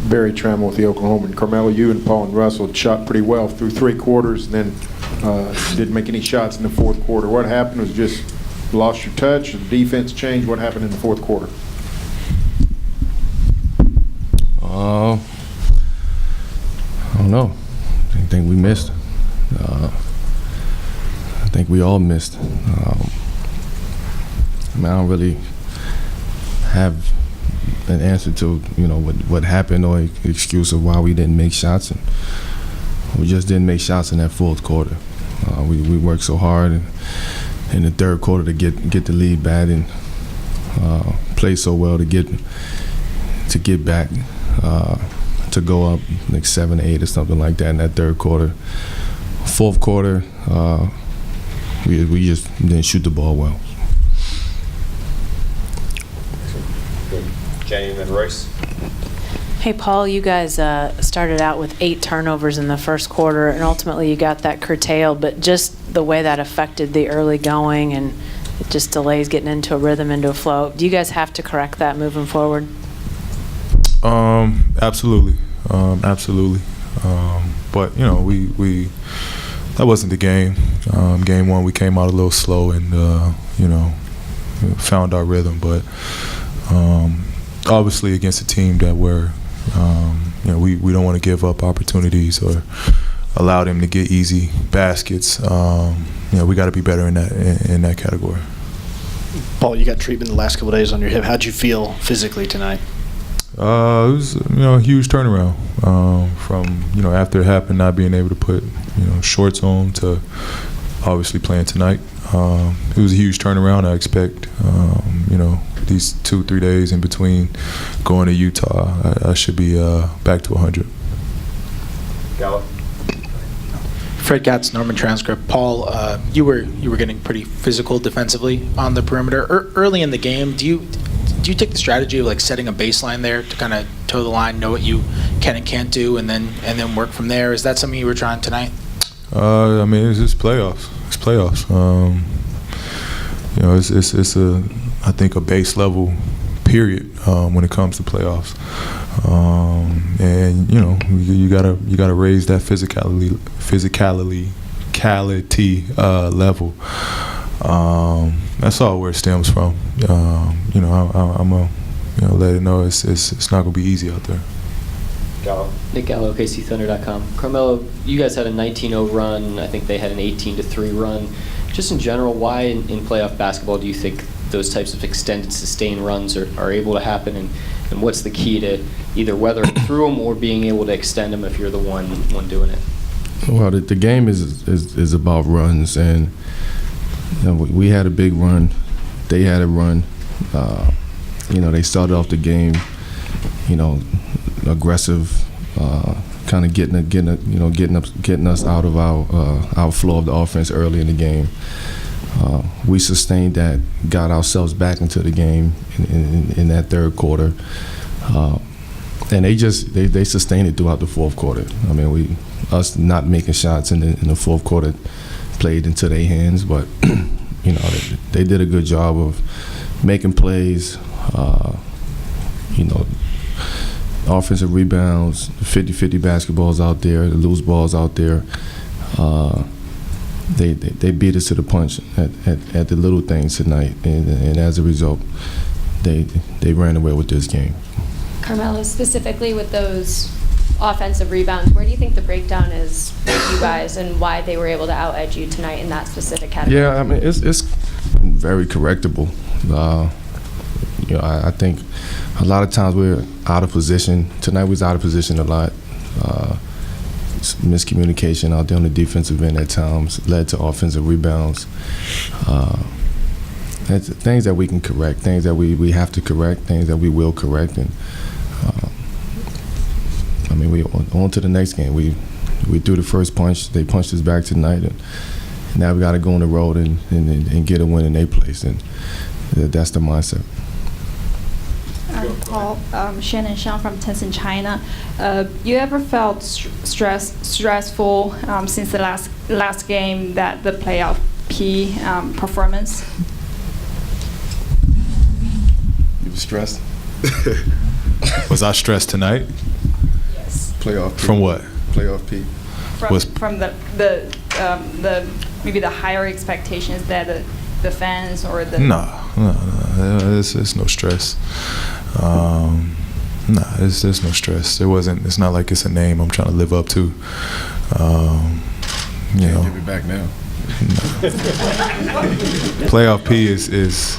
Barry Trammell with the Oklahoma. And Carmelo, you and Paul and Russell shot pretty well through 3 quarters, and then didn't make any shots in the 4th quarter. What happened? Was just lost your touch? The defense changed? What happened in the 4th quarter? I don't know. I think we missed. I think we all missed. I don't really have an answer to what happened or excuse of why we didn't make shots. And we just didn't make shots in that 4th quarter. We worked so hard in the 3rd quarter to get the lead back and play so well to get back. To go up like 7 or 8 or something like that in that 3rd quarter. 4th quarter, we just didn't shoot the ball well. James and Royce. Hey, Paul, you guys started out with 8 turnovers in the 1st quarter, and ultimately you got that curtailed, but just the way that affected the early going and it just delays getting into a rhythm, into a flow. Do you guys have to correct that moving forward? Absolutely. But we that wasn't the game. Game 1 we came out a little slow and found our rhythm. But obviously against a team that we're we don't want to give up opportunities or allow them to get easy baskets. We got to be better in that category. Paul, you got treatment the last couple of days on your hip. How'd you feel physically tonight? It was a huge turnaround from after it happened, not being able to put shorts on to obviously playing tonight. It was a huge turnaround. I expect these 2-3 days in between going to Utah, I should be back to 100. Gallo. Fred Gatz, Norman Transcript. Paul, you were getting pretty physical defensively on the perimeter early in the game. Do you take the strategy of like setting a baseline there to kind of toe the line, know what you can and can't do, and then work from there? Is that something you were trying tonight? It's just playoffs. It's playoffs. It's I think a base level period when it comes to playoffs. And you gotta raise that physicality level. That's all where it stems from. I'm a let it know it's not gonna be easy out there. Gallo. Nick Gallo, OKCThunder.com. Carmelo, you guys had a 19-0 run. I think they had an 18-3 run. Just in general, why in playoff basketball do you think those types of extended, sustained runs are able to happen? And what's the key to either weathering through them or being able to extend them if you're the one doing it? Well, the game is about runs, and we had a big run. They had a run. They started off the game, aggressive, kind of getting us out of our flow of the offense early in the game. We sustained that, got ourselves back into the game in that 3rd quarter, and they sustained it throughout the 4th quarter. Us not making shots in the 4th quarter played into their hands, but they did a good job of making plays. Offensive rebounds, 50-50 basketballs out there, the loose balls out there. They beat us to the punch at the little things tonight, and as a result, they ran away with this game. Carmelo, specifically with those offensive rebounds, where do you think the breakdown is with you guys, and why they were able to out-edge you tonight in that specific category? Yeah, it's very correctable. I think a lot of times we're out of position. Tonight we was out of position a lot. Miscommunication out there on the defensive end at times led to offensive rebounds. It's things that we can correct, things that we have to correct, things that we will correct. And we on to the next game. We threw the first punch. They punched us back tonight, and now we got to go on the road and get a win in their place, and that's the mindset. Paul, Shannon Shang from Tencent China. You ever felt stressful since the last game, that the playoff P performance? was stressed. Was I stressed tonight? Playoff P. From what? Playoff P. From the maybe the higher expectations that the fans or the No. It's no stress. There's no stress. It's not like it's a name I'm trying to live up to. You know, Give it back now. playoff P is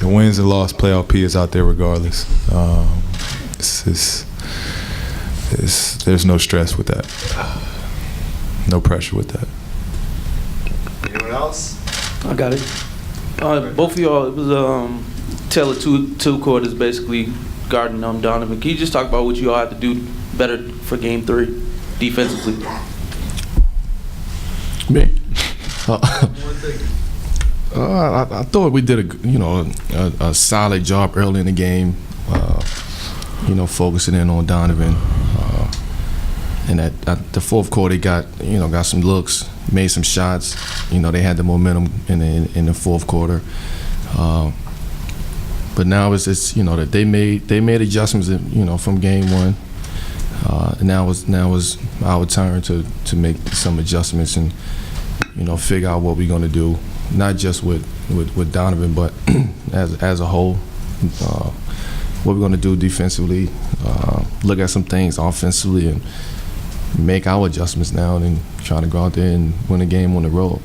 wins and loss. Playoff P is out there regardless. There's no stress with that. No pressure with that. Anyone else? I got it. Both of y'all, it was tale of two quarters, basically guarding Donovan. Can you just talk about what you all have to do better for Game 3 defensively? Me? I thought we did a solid job early in the game. Focusing in on Donovan. And at the fourth quarter, got some looks, made some shots. They had the momentum in the fourth quarter. But now it's just that they made adjustments from game one. And now it's our turn to make some adjustments and figure out what we're going to do, not just with Donovan, but as a whole. What we're going to do defensively, look at some things offensively, and make our adjustments now, and try to go out there and win a game on the road.